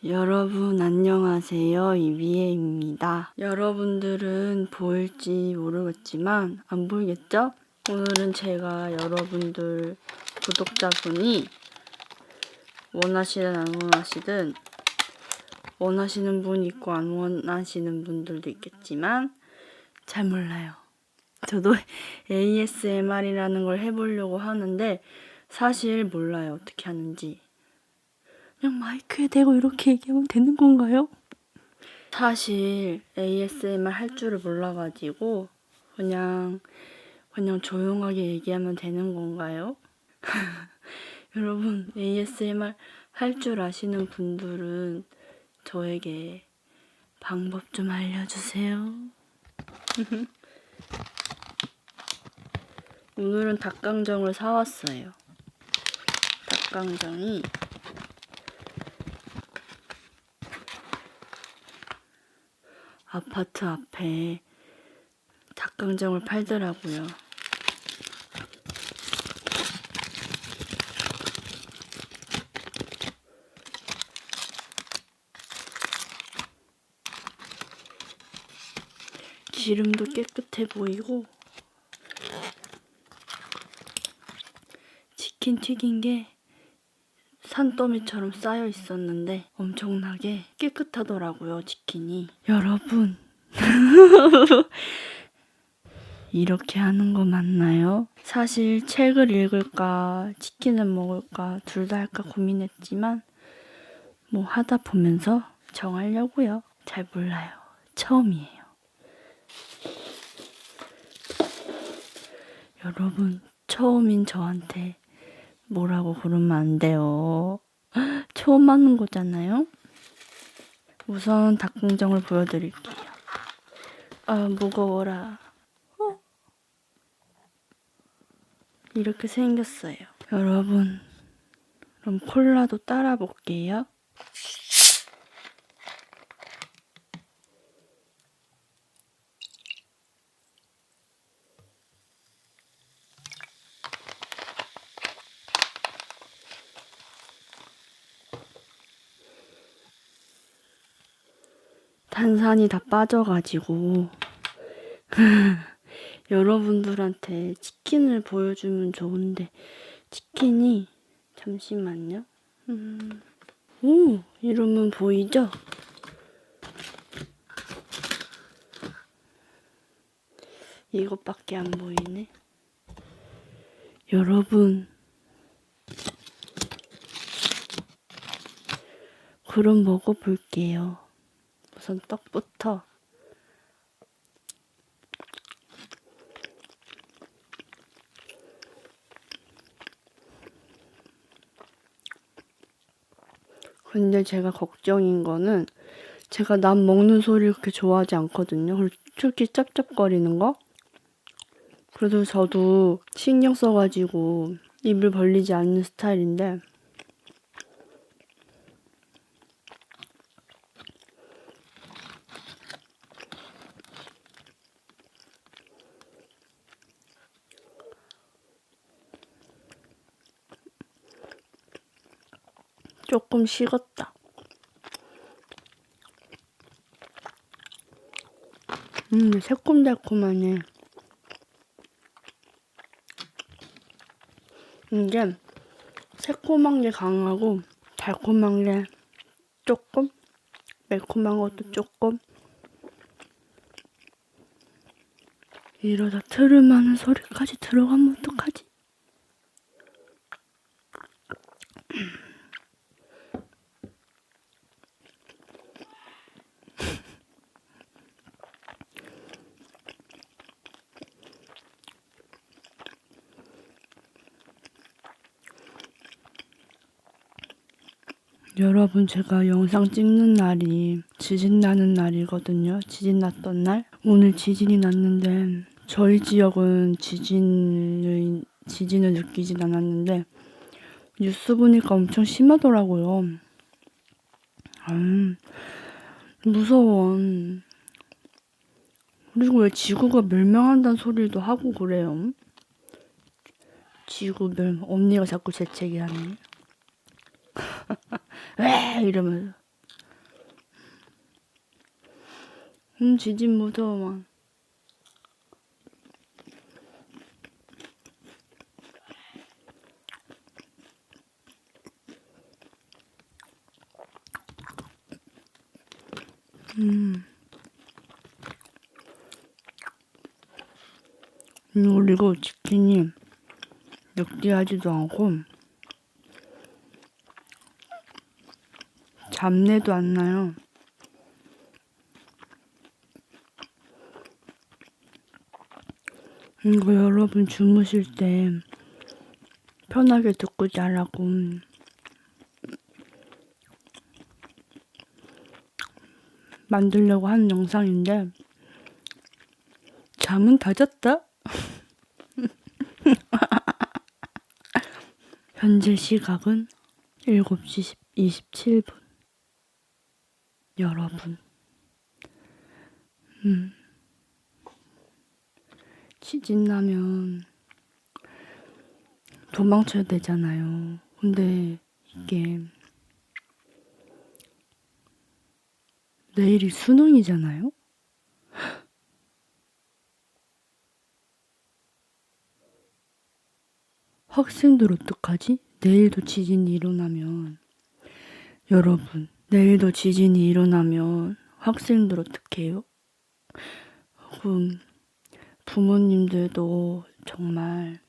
여러분 안녕하세요. 이미애입니다. 여러분들은 보일지 모르겠지만 안 보이겠죠? 오늘은 제가 여러분들 구독자분이 원하시든 안 원하시든 원하시는 분 있고 안 원하시는 분들도 있겠지만 잘 몰라요. 저도 ASMR이라는 걸 해보려고 하는데 사실 몰라요. 어떻게 하는지. 그냥 마이크에 대고 이렇게 얘기하면 되는 건가요? 사실 ASMR 할 줄을 몰라가지고 그냥 조용하게 얘기하면 되는 건가요? 여러분 ASMR 할 줄 아시는 분들은 저에게 방법 좀 알려주세요. 오늘은 닭강정을 사왔어요. 닭강정이 아파트 앞에 닭강정을 팔더라고요. 기름도 깨끗해 보이고 치킨 튀긴 게 산더미처럼 쌓여 있었는데 엄청나게 깨끗하더라고요, 치킨이. 여러분 이렇게 하는 거 맞나요? 사실 책을 읽을까 치킨을 먹을까 둘 다 할까 고민했지만 뭐 하다 보면서 정하려고요. 잘 몰라요. 처음이에요. 여러분 처음인 저한테 뭐라고 그러면 안 돼요. 처음 하는 거잖아요. 우선 닭강정을 보여드릴게요. 아 무거워라. 이렇게 생겼어요. 여러분 그럼 콜라도 따라 볼게요. 탄산이 다 빠져가지고 여러분들한테 치킨을 보여주면 좋은데 치킨이 잠시만요. 오 이러면 보이죠? 이것밖에 안 보이네. 여러분 그럼 먹어볼게요. 우선 떡부터. 근데 제가 걱정인 거는 제가 남 먹는 소리 그렇게 좋아하지 않거든요. 그리고 특히 짭짭거리는 거. 그래도 저도 신경 써가지고 입을 벌리지 않는 스타일인데 조금 식었다. 새콤달콤하네. 이게 새콤한 게 강하고 달콤한 게 조금, 매콤한 것도 조금. 이러다 트름하는 소리까지 들어가면 어떡하지? 여러분 제가 영상 찍는 날이 지진 나는 날이거든요. 지진 났던 날. 오늘 지진이 났는데 저희 지역은 지진을 느끼진 않았는데 뉴스 보니까 엄청 심하더라고요. 무서워. 그리고 왜 지구가 멸망한다는 소리도 하고 그래요? 언니가 자꾸 재채기하네. 왜 이러면서 지진 무서워. 그리고 치킨이 느끼하지도 않고 잡내도 안 나요. 이거 여러분 주무실 때 편하게 듣고 자라고 만들려고 하는 영상인데 잠은 다 잤다? 현재 시각은 7시 27분. 여러분, 지진 나면 도망쳐야 되잖아요. 근데 이게 내일이 수능이잖아요? 학생들 어떡하지? 내일도 지진이 일어나면 여러분, 내일도 지진이 일어나면 학생들 어떡해요? 그럼 부모님들도 정말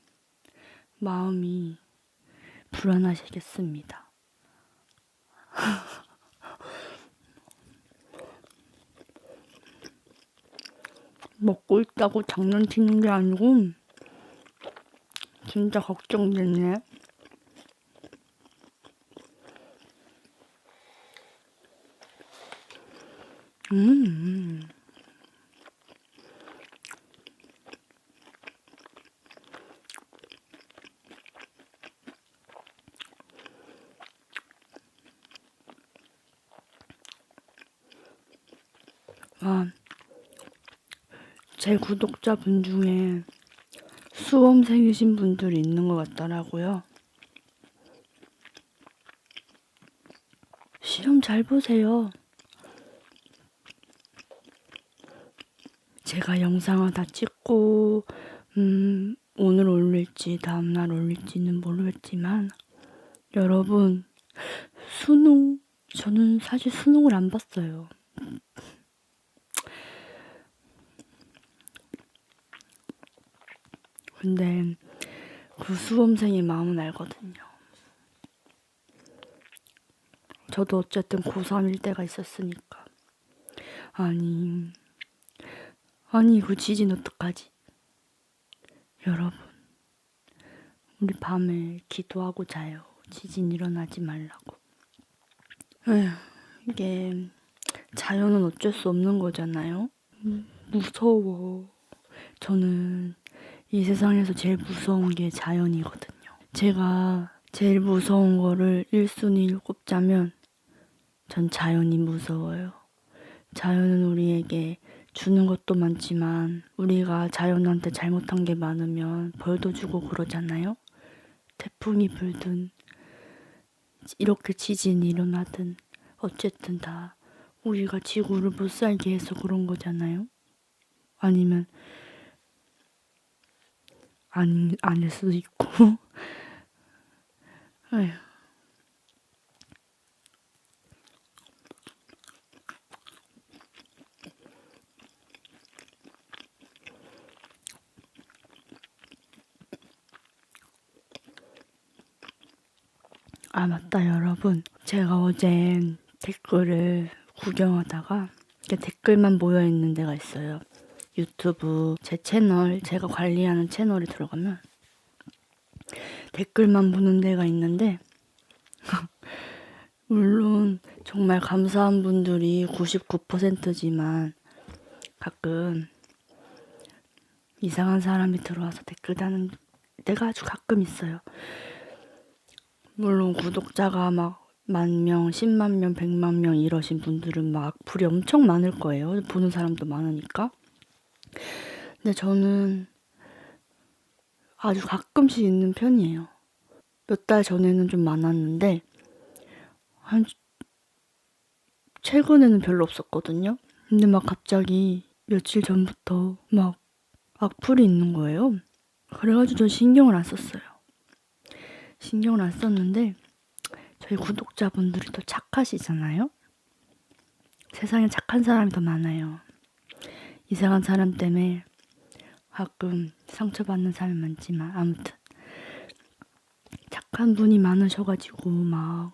마음이 불안하시겠습니다. 먹고 있다고 장난치는 게 아니고 진짜 걱정되네. 제 구독자분 중에 수험생이신 분들이 있는 것 같더라고요. 시험 잘 보세요. 제가 영상을 다 찍고 오늘 올릴지 다음날 올릴지는 모르겠지만 여러분 저는 사실 수능을 안 봤어요. 근데 그 수험생의 마음은 알거든요. 저도 어쨌든 고3일 때가 있었으니까. 아니 그 지진 어떡하지? 여러분, 우리 밤에 기도하고 자요. 지진 일어나지 말라고. 에휴, 이게 자연은 어쩔 수 없는 거잖아요. 무서워. 저는 이 세상에서 제일 무서운 게 자연이거든요. 제가 제일 무서운 거를 1순위를 꼽자면 전 자연이 무서워요. 자연은 우리에게 주는 것도 많지만 우리가 자연한테 잘못한 게 많으면 벌도 주고 그러잖아요. 태풍이 불든 이렇게 지진이 일어나든 어쨌든 다 우리가 지구를 못 살게 해서 그런 거잖아요. 아니면 아닐 수도 있고. 에휴. 아, 맞다, 여러분. 제가 어제 댓글을 구경하다가 댓글만 모여있는 데가 있어요. 유튜브 제 채널, 제가 관리하는 채널에 들어가면 댓글만 보는 데가 있는데 물론 정말 감사한 분들이 99%지만 가끔 이상한 사람이 들어와서 댓글 다는 때가 아주 가끔 있어요. 물론 구독자가 막 10,000명, 10만 명, 100만 명 이러신 분들은 막 악플이 엄청 많을 거예요. 보는 사람도 많으니까. 근데 저는 아주 가끔씩 있는 편이에요. 몇 달 전에는 좀 많았는데 최근에는 별로 없었거든요. 근데 막 갑자기 며칠 전부터 막 악플이 있는 거예요. 그래가지고 저 신경을 안 썼어요. 신경을 안 썼는데 저희 구독자분들이 더 착하시잖아요. 세상에 착한 사람이 더 많아요. 이상한 사람 때문에 가끔 상처받는 사람이 많지만 아무튼 착한 분이 많으셔가지고 막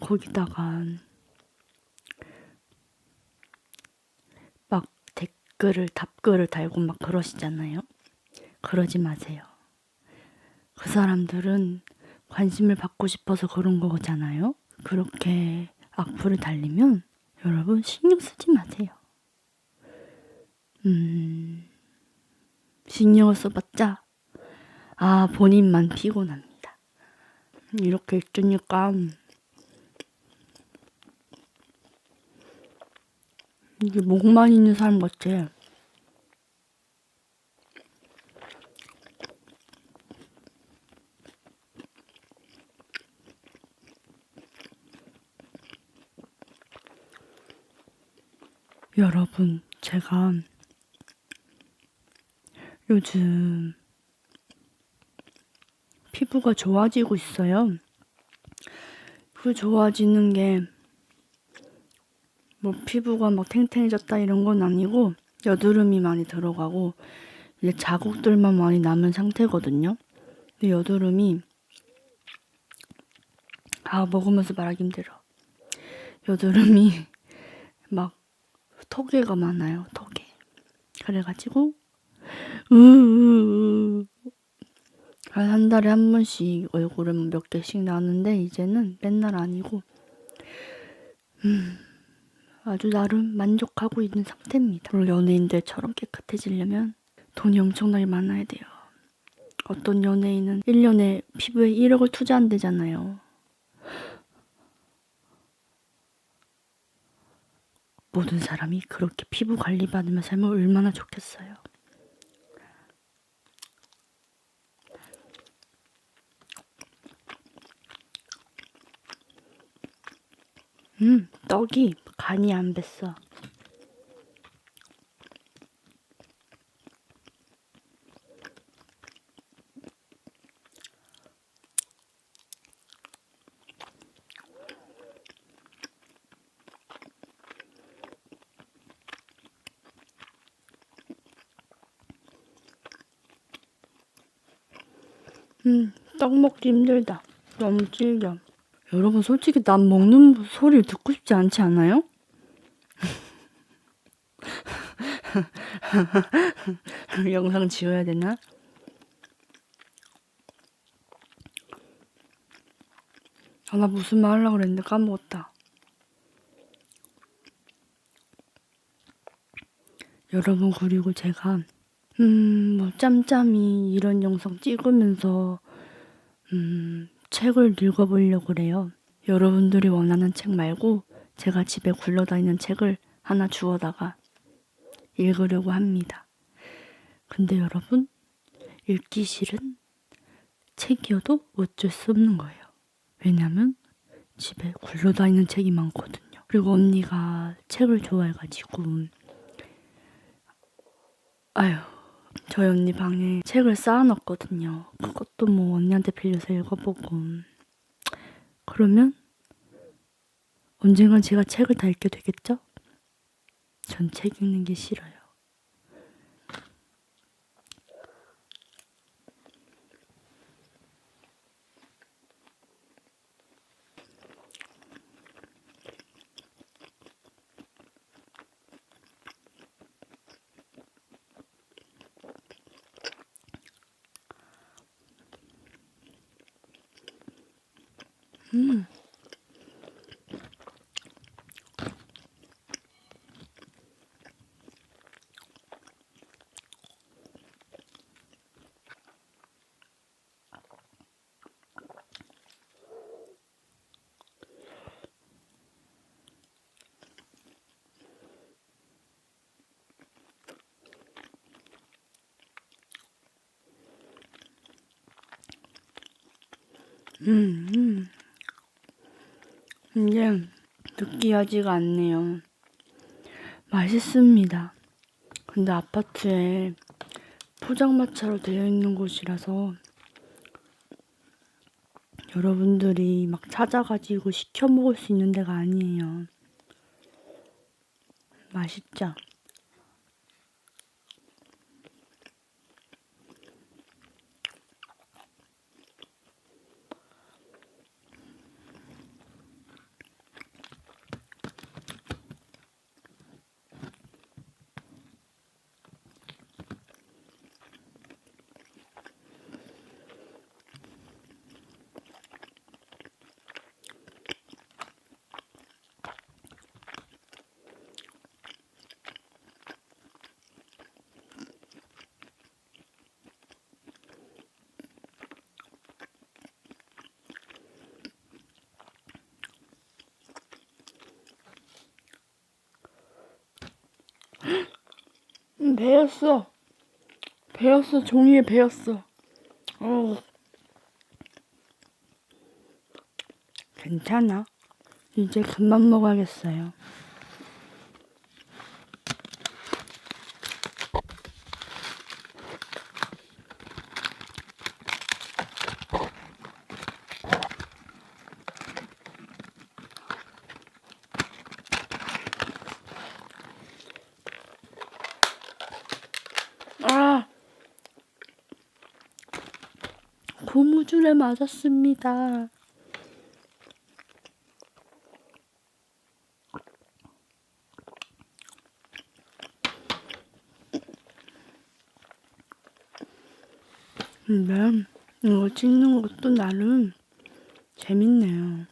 거기다가 막 답글을 달고 막 그러시잖아요. 그러지 마세요. 그 사람들은 관심을 받고 싶어서 그런 거잖아요. 그렇게 악플을 달리면 여러분 신경 쓰지 마세요. 신경을 써봤자 본인만 피곤합니다. 이렇게 있으니까 이게 목만 있는 사람 같아. 여러분, 제가 요즘 피부가 좋아지고 있어요. 그 좋아지는 게 뭐 피부가 막 탱탱해졌다 이런 건 아니고 여드름이 많이 들어가고 이제 자국들만 많이 남은 상태거든요. 근데 여드름이 먹으면서 말하기 힘들어. 여드름이 막 턱에가 많아요. 턱에. 그래가지고 한 달에 한 번씩 얼굴에 몇 개씩 나는데 이제는 맨날 아니고 아주 나름 만족하고 있는 상태입니다. 그리고 연예인들처럼 깨끗해지려면 돈이 엄청나게 많아야 돼요. 어떤 연예인은 1년에 피부에 1억을 투자한대잖아요. 모든 사람이 그렇게 피부 관리 받으며 살면 얼마나 좋겠어요. 떡이 간이 안 뱄어. 떡 먹기 힘들다. 너무 질겨. 여러분 솔직히 남 먹는 소리를 듣고 싶지 않지 않아요? 영상 지워야 되나? 나 무슨 말 하려고 그랬는데 까먹었다. 여러분 그리고 제가 뭐 짬짬이 이런 영상 찍으면서 책을 읽어보려고 그래요. 여러분들이 원하는 책 말고 제가 집에 굴러다니는 책을 하나 주워다가 읽으려고 합니다. 근데 여러분 읽기 싫은 책이어도 어쩔 수 없는 거예요. 왜냐면 집에 굴러다니는 책이 많거든요. 그리고 언니가 책을 좋아해가지고 저희 언니 방에 책을 쌓아놨거든요. 그것도 뭐 언니한테 빌려서 읽어보고 그러면 언젠간 제가 책을 다 읽게 되겠죠? 전 책 읽는 게 싫어요. 이제 느끼하지가 않네요. 맛있습니다. 근데 아파트에 포장마차로 되어 있는 곳이라서 여러분들이 막 찾아가지고 시켜 먹을 수 있는 데가 아니에요. 맛있죠? 배였어. 배였어. 종이에 배였어. 괜찮아. 이제 그만 먹어야겠어요. 아! 고무줄에 맞았습니다. 근데 이거 찍는 것도 나름 재밌네요.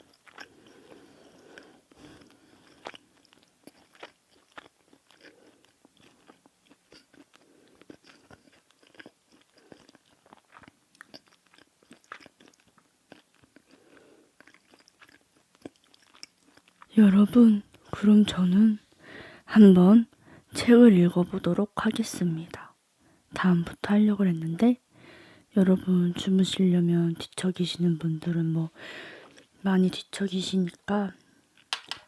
여러분, 그럼 저는 한번 책을 읽어보도록 하겠습니다. 다음부터 하려고 했는데 여러분 주무시려면 뒤척이시는 분들은 많이 뒤척이시니까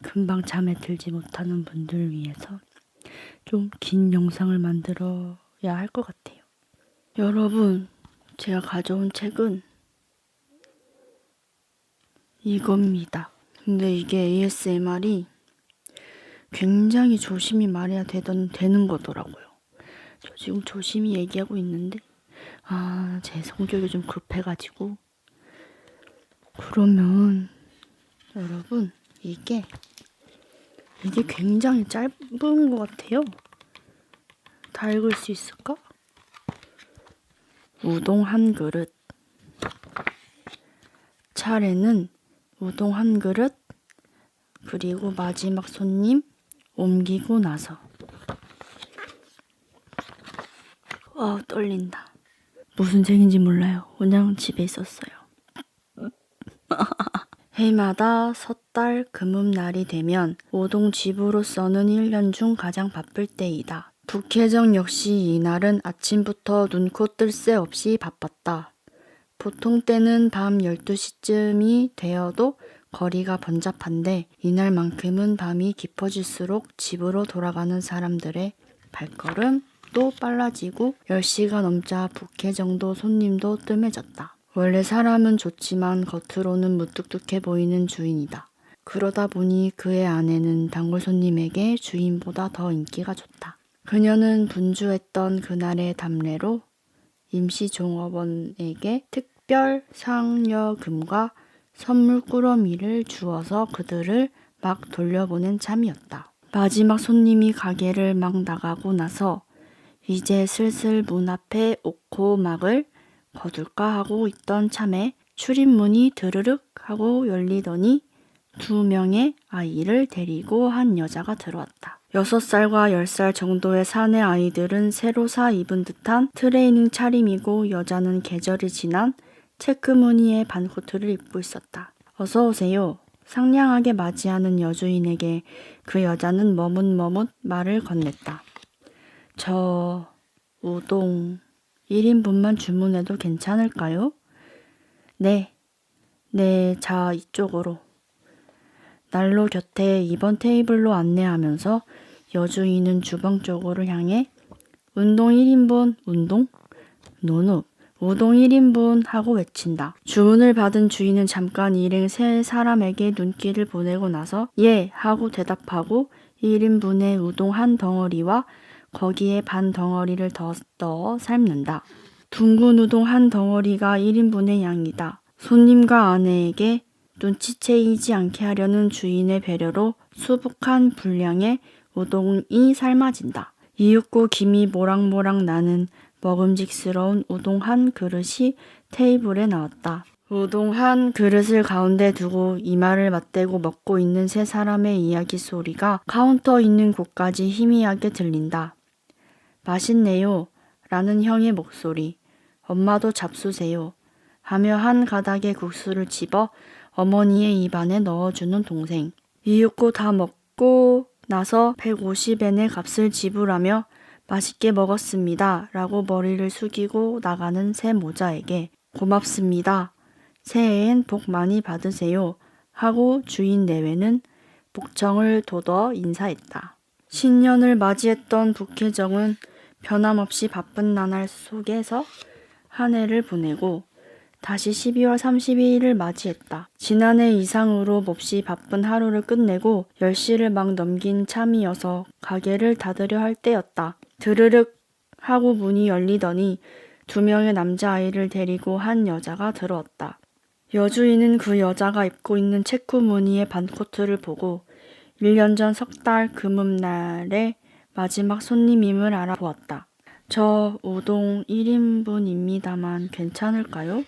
금방 잠에 들지 못하는 분들을 위해서 좀 긴 영상을 만들어야 할 것 같아요. 여러분, 제가 가져온 책은 이겁니다. 근데 이게 ASMR이 굉장히 조심히 말해야 되는 거더라고요. 저 지금 조심히 얘기하고 있는데 제 성격이 좀 급해가지고. 그러면 여러분, 이게 굉장히 짧은 것 같아요. 다 읽을 수 있을까? 우동 한 그릇. 차례는 우동 한 그릇, 그리고 마지막 손님 옮기고 나서. 떨린다. 무슨 책인지 몰라요. 그냥 집에 있었어요. 해마다 섣달 금음날이 되면 오동집으로서는 1년 중 가장 바쁠 때이다. 북해정 역시 이날은 아침부터 눈코 뜰 새 없이 바빴다. 보통 때는 밤 12시쯤이 되어도 거리가 번잡한데 이날만큼은 밤이 깊어질수록 집으로 돌아가는 사람들의 발걸음도 빨라지고 10시가 넘자 북해정도 손님도 뜸해졌다. 원래 사람은 좋지만 겉으로는 무뚝뚝해 보이는 주인이다. 그러다 보니 그의 아내는 단골 손님에게 주인보다 더 인기가 좋다. 그녀는 분주했던 그날의 담례로 임시종업원에게 특별 상여금과 선물 꾸러미를 주어서 그들을 막 돌려보낸 참이었다. 마지막 손님이 가게를 막 나가고 나서 이제 슬슬 문 앞에 옥호막을 거둘까 하고 있던 참에 출입문이 드르륵 하고 열리더니 2명의 아이를 데리고 한 여자가 들어왔다. 6살과 10살 정도의 사내 아이들은 새로 사 입은 듯한 트레이닝 차림이고 여자는 계절이 지난 체크 무늬의 반코트를 입고 있었다. 어서 오세요. 상냥하게 맞이하는 여주인에게 그 여자는 머뭇머뭇 말을 건넸다. 저 우동 1인분만 주문해도 괜찮을까요? 네, 자 이쪽으로. 난로 곁에 2번 테이블로 안내하면서 여주인은 주방 쪽으로 향해 운동 1인분, 운동? 노노, 우동 1인분 하고 외친다. 주문을 받은 주인은 잠깐 일행 세 사람에게 눈길을 보내고 나서 예 하고 대답하고 1인분의 우동 한 덩어리와 거기에 반 덩어리를 더 넣어 삶는다. 둥근 우동 한 덩어리가 1인분의 양이다. 손님과 아내에게 눈치채이지 않게 하려는 주인의 배려로 수북한 분량의 우동이 삶아진다. 이윽고 김이 모락모락 나는 먹음직스러운 우동 한 그릇이 테이블에 나왔다. 우동 한 그릇을 가운데 두고 이마를 맞대고 먹고 있는 세 사람의 이야기 소리가 카운터 있는 곳까지 희미하게 들린다. 맛있네요. 라는 형의 목소리. 엄마도 잡수세요. 하며 한 가닥의 국수를 집어 어머니의 입안에 넣어주는 동생. 이윽고 다 먹고 나서 150엔의 값을 지불하며 맛있게 먹었습니다. 라고 머리를 숙이고 나가는 새 모자에게 고맙습니다. 새해엔 복 많이 받으세요. 하고 주인 내외는 복청을 돋워 인사했다. 신년을 맞이했던 북혜정은 변함없이 바쁜 나날 속에서 한 해를 보내고 다시 12월 32일을 맞이했다. 지난해 이상으로 몹시 바쁜 하루를 끝내고 10시를 막 넘긴 참이어서 가게를 닫으려 할 때였다. 드르륵 하고 문이 열리더니 2명의 남자아이를 데리고 한 여자가 들어왔다. 여주인은 그 여자가 입고 있는 체크 무늬의 반코트를 보고 1년 전 석 달 금음날의 마지막 손님임을 알아보았다. 저 우동 1인분입니다만 괜찮을까요?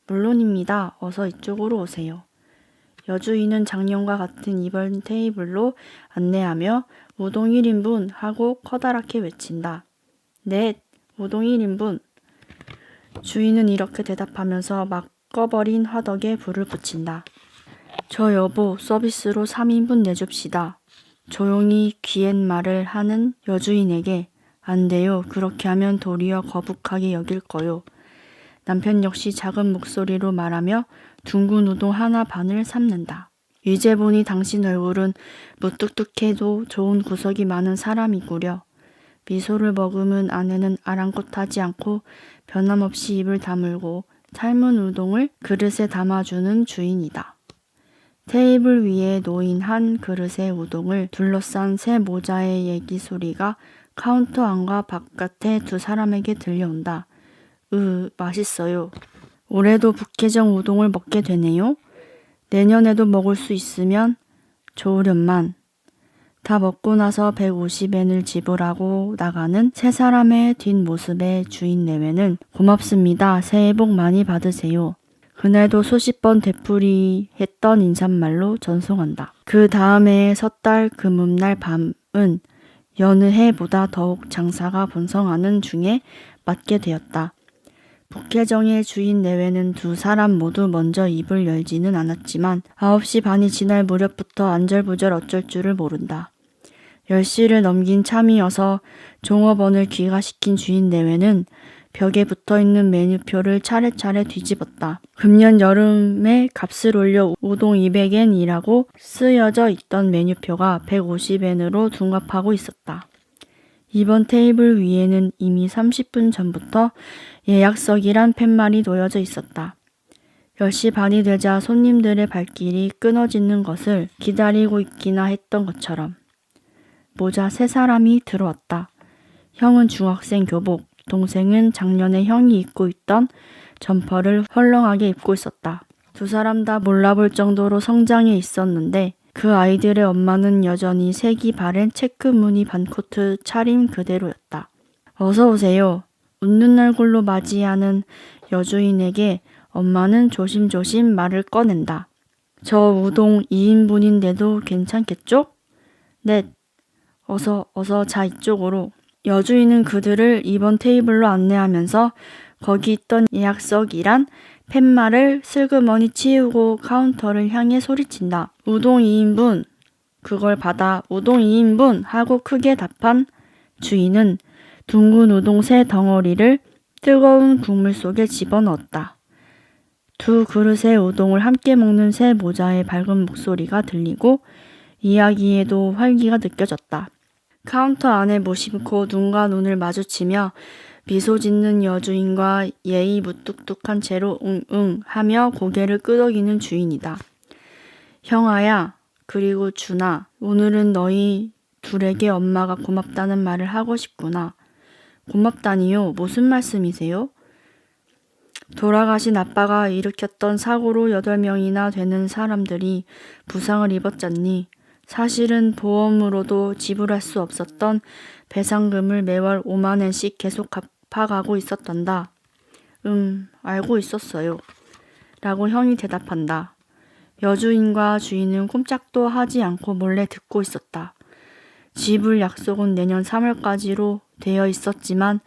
물론입니다. 어서 이쪽으로 오세요. 여주인은 작년과 같은 이번 테이블로 안내하며 우동 1인분 하고 커다랗게 외친다. 네, 우동 1인분. 주인은 이렇게 대답하면서 막 꺼버린 화덕에 불을 붙인다. 저 여보, 서비스로 3인분 내줍시다. 조용히 귀옛말을 하는 여주인에게 안 돼요. 그렇게 하면 도리어 거북하게 여길 거요. 남편 역시 작은 목소리로 말하며 둥근 우동 하나 반을 삶는다. 이제 보니 당신 얼굴은 무뚝뚝해도 좋은 구석이 많은 사람이구려. 미소를 머금은 아내는 아랑곳하지 않고 변함없이 입을 다물고 삶은 우동을 그릇에 담아주는 주인이다. 테이블 위에 놓인 한 그릇의 우동을 둘러싼 새 모자의 얘기 소리가 카운터 안과 바깥의 두 사람에게 들려온다. 맛있어요. 올해도 북혜정 우동을 먹게 되네요. 내년에도 먹을 수 있으면 좋으련만. 다 먹고 나서 150엔을 지불하고 나가는 세 사람의 뒷모습에 주인 내외는 고맙습니다. 새해 복 많이 받으세요. 그날도 수십 번 되풀이했던 인사말로 전송한다. 그 다음에 섣달 금음날 밤은 여느 해보다 더욱 장사가 번성하는 중에 맞게 되었다. 북혜정의 주인 내외는 두 사람 모두 먼저 입을 열지는 않았지만 9시 반이 지날 무렵부터 안절부절 어쩔 줄을 모른다. 10시를 넘긴 참이어서 종업원을 귀가시킨 주인 내외는 벽에 붙어있는 메뉴표를 차례차례 뒤집었다. 금년 여름에 값을 올려 우동 200엔이라고 쓰여져 있던 메뉴표가 150엔으로 둔갑하고 있었다. 이번 테이블 위에는 이미 30분 전부터 예약석이란 팻말이 놓여져 있었다. 10시 반이 되자 손님들의 발길이 끊어지는 것을 기다리고 있기나 했던 것처럼 모자 세 사람이 들어왔다. 형은 중학생 교복, 동생은 작년에 형이 입고 있던 점퍼를 헐렁하게 입고 있었다. 두 사람 다 몰라볼 정도로 성장해 있었는데 그 아이들의 엄마는 여전히 색이 바랜 체크 무늬 반코트 차림 그대로였다. 어서 오세요. 웃는 얼굴로 맞이하는 여주인에게 엄마는 조심조심 말을 꺼낸다. 저 우동 2인분인데도 괜찮겠죠? 네. 어서 자 이쪽으로. 여주인은 그들을 이번 테이블로 안내하면서 거기 있던 예약석이란 팻말을 슬그머니 치우고 카운터를 향해 소리친다. 우동 2인분. 그걸 받아 우동 2인분 하고 크게 답한 주인은 둥근 우동 세 덩어리를 뜨거운 국물 속에 집어넣었다. 두 그릇의 우동을 함께 먹는 새 모자의 밝은 목소리가 들리고 이야기에도 활기가 느껴졌다. 카운터 안에 무심코 눈과 눈을 마주치며 미소 짓는 여주인과 예의 무뚝뚝한 채로 응응 하며 고개를 끄덕이는 주인이다. 형아야, 그리고 준아, 오늘은 너희 둘에게 엄마가 고맙다는 말을 하고 싶구나. 고맙다니요? 무슨 말씀이세요? 돌아가신 아빠가 일으켰던 사고로 8명이나 되는 사람들이 부상을 입었잖니. 사실은 보험으로도 지불할 수 없었던 배상금을 매월 5만 원씩 계속 갚아가고 있었단다. 알고 있었어요. 라고 형이 대답한다. 여주인과 주인은 꼼짝도 하지 않고 몰래 듣고 있었다. 지불 약속은 내년 3월까지로 되어 있었지만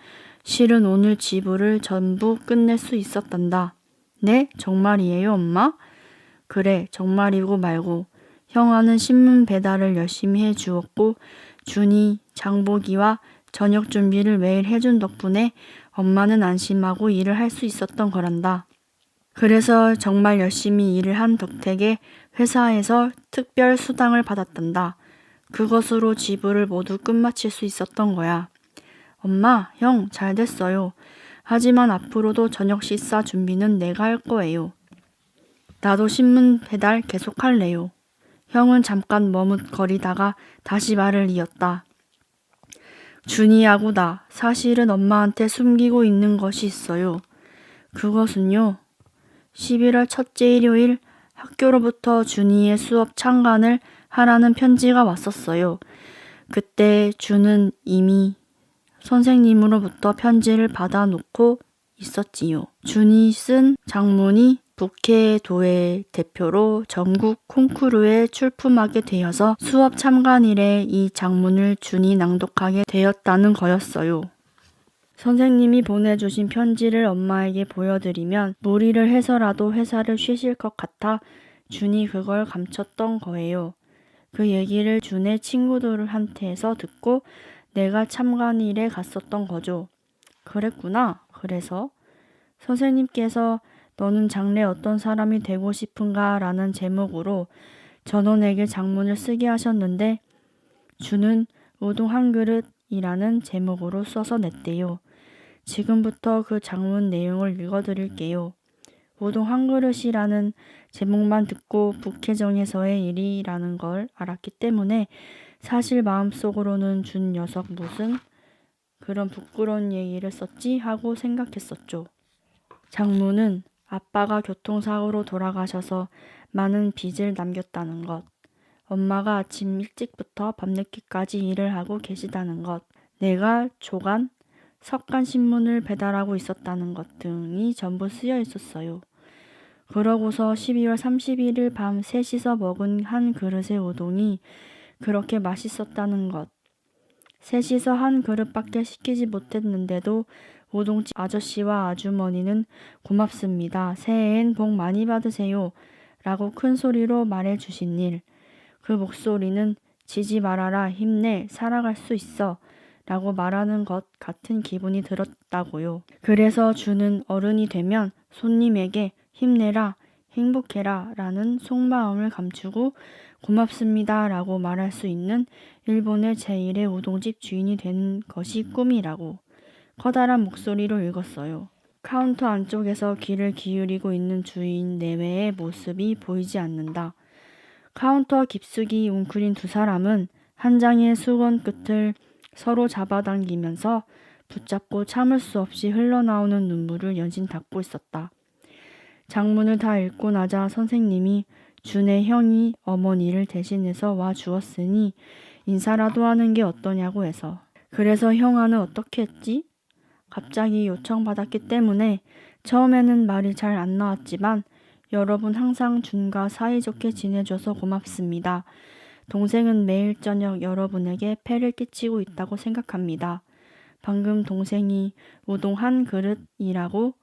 실은 오늘 지불을 전부 끝낼 수 있었단다. 네? 정말이에요, 엄마? 그래, 정말이고 말고. 형아는 신문 배달을 열심히 해주었고 준이, 장보기와 저녁 준비를 매일 해준 덕분에 엄마는 안심하고 일을 할 수 있었던 거란다. 그래서 정말 열심히 일을 한 덕택에 회사에서 특별 수당을 받았단다. 그것으로 지불을 모두 끝마칠 수 있었던 거야. 엄마, 형, 잘 됐어요. 하지만 앞으로도 저녁 식사 준비는 내가 할 거예요. 나도 신문 배달 계속할래요. 형은 잠깐 머뭇거리다가 다시 말을 이었다. 준이하고 나 사실은 엄마한테 숨기고 있는 것이 있어요. 그것은요. 11월 첫째 일요일 학교로부터 준이의 수업 참관을 하라는 편지가 왔었어요. 그때 준은 이미 선생님으로부터 편지를 받아놓고 있었지요. 준이 쓴 장문이 북해도의 대표로 전국 콩쿠르에 출품하게 되어서 수업 참관일에 이 장문을 준이 낭독하게 되었다는 거였어요. 선생님이 보내주신 편지를 엄마에게 보여드리면 무리를 해서라도 회사를 쉬실 것 같아 준이 그걸 감췄던 거예요. 그 얘기를 준의 친구들한테서 듣고 내가 참관일에 갔었던 거죠. 그랬구나. 그래서 선생님께서 너는 장래 어떤 사람이 되고 싶은가? 라는 제목으로 전원에게 장문을 쓰게 하셨는데 준은 우동 한 그릇이라는 제목으로 써서 냈대요. 지금부터 그 장문 내용을 읽어드릴게요. 우동 한 그릇이라는 제목만 듣고 북해정에서의 일이라는 걸 알았기 때문에 사실 마음속으로는 준 녀석 무슨 그런 부끄러운 얘기를 썼지 하고 생각했었죠. 장문은 아빠가 교통사고로 돌아가셔서 많은 빚을 남겼다는 것, 엄마가 아침 일찍부터 밤늦게까지 일을 하고 계시다는 것, 내가 조간, 석간 신문을 배달하고 있었다는 것 등이 전부 쓰여 있었어요. 그러고서 12월 31일 밤 3시서 먹은 한 그릇의 우동이 그렇게 맛있었다는 것. 3시서 한 그릇밖에 시키지 못했는데도 우동집 아저씨와 아주머니는 고맙습니다. 새해엔 복 많이 받으세요. 라고 큰 소리로 말해 주신 일. 그 목소리는 지지 말아라, 힘내, 살아갈 수 있어. 라고 말하는 것 같은 기분이 들었다고요. 그래서 주는 어른이 되면 손님에게 힘내라, 행복해라 라는 속마음을 감추고 고맙습니다 라고 말할 수 있는 일본의 제1의 우동집 주인이 되는 것이 꿈이라고 커다란 목소리로 읽었어요. 카운터 안쪽에서 귀를 기울이고 있는 주인 내외의 모습이 보이지 않는다. 카운터 깊숙이 웅크린 두 사람은 한 장의 수건 끝을 서로 잡아당기면서 붙잡고 참을 수 없이 흘러나오는 눈물을 연신 닦고 있었다. 장문을 다 읽고 나자 선생님이 준의 형이 어머니를 대신해서 와 주었으니 인사라도 하는 게 어떠냐고 해서. 그래서 형아는 어떻게 했지? 갑자기 요청받았기 때문에 처음에는 말이 잘 안 나왔지만 여러분 항상 준과 사이좋게 지내줘서 고맙습니다. 동생은 매일 저녁 여러분에게 폐를 끼치고 있다고 생각합니다. 방금 동생이 우동 한 그릇이라고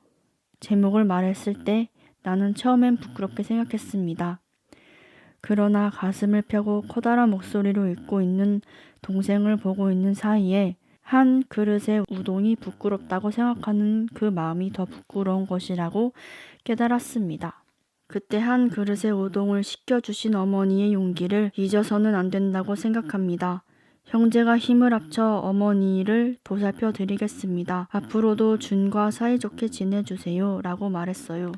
제목을 말했을 때 나는 처음엔 부끄럽게 생각했습니다. 그러나 가슴을 펴고 커다란 목소리로 읽고 있는 동생을 보고 있는 사이에 한 그릇의 우동이 부끄럽다고 생각하는 그 마음이 더 부끄러운 것이라고 깨달았습니다. 그때 한 그릇의 우동을 시켜주신 어머니의 용기를 잊어서는 안 된다고 생각합니다. 형제가 힘을 합쳐 어머니를 보살펴 드리겠습니다. 앞으로도 준과 사이좋게 지내주세요. 라고 말했어요.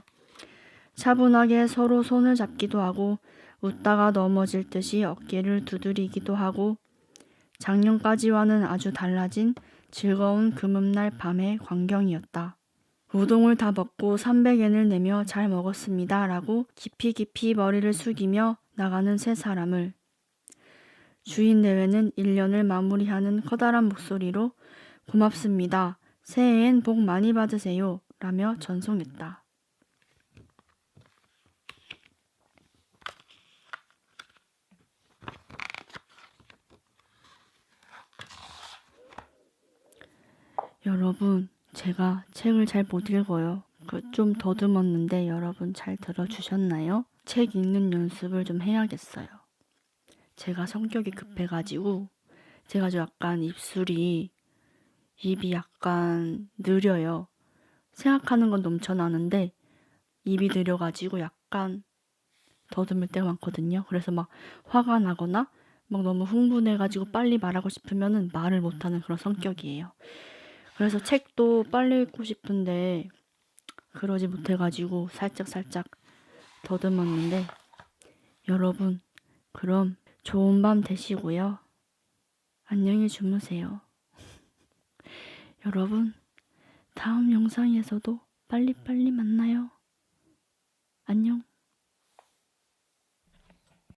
차분하게 서로 손을 잡기도 하고 웃다가 넘어질 듯이 어깨를 두드리기도 하고 작년까지와는 아주 달라진 즐거운 금음날 밤의 광경이었다. 우동을 다 먹고 300엔을 내며 잘 먹었습니다. 라고 깊이 머리를 숙이며 나가는 세 사람을 주인 내외는 1년을 마무리하는 커다란 목소리로 고맙습니다. 새해엔 복 많이 받으세요. 라며 전송했다. 여러분, 제가 책을 잘 못 읽어요. 좀 더듬었는데 여러분 잘 들어주셨나요? 책 읽는 연습을 좀 해야겠어요. 제가 성격이 급해가지고 제가 좀 약간 입이 약간 느려요. 생각하는 건 넘쳐나는데 입이 느려가지고 약간 더듬을 때가 많거든요. 그래서 막 화가 나거나 막 너무 흥분해가지고 빨리 말하고 싶으면은 말을 못하는 그런 성격이에요. 그래서 책도 빨리 읽고 싶은데 그러지 못해가지고 살짝 더듬었는데 여러분 그럼 좋은 밤 되시고요. 안녕히 주무세요. 여러분 다음 영상에서도 빨리빨리 만나요. 안녕.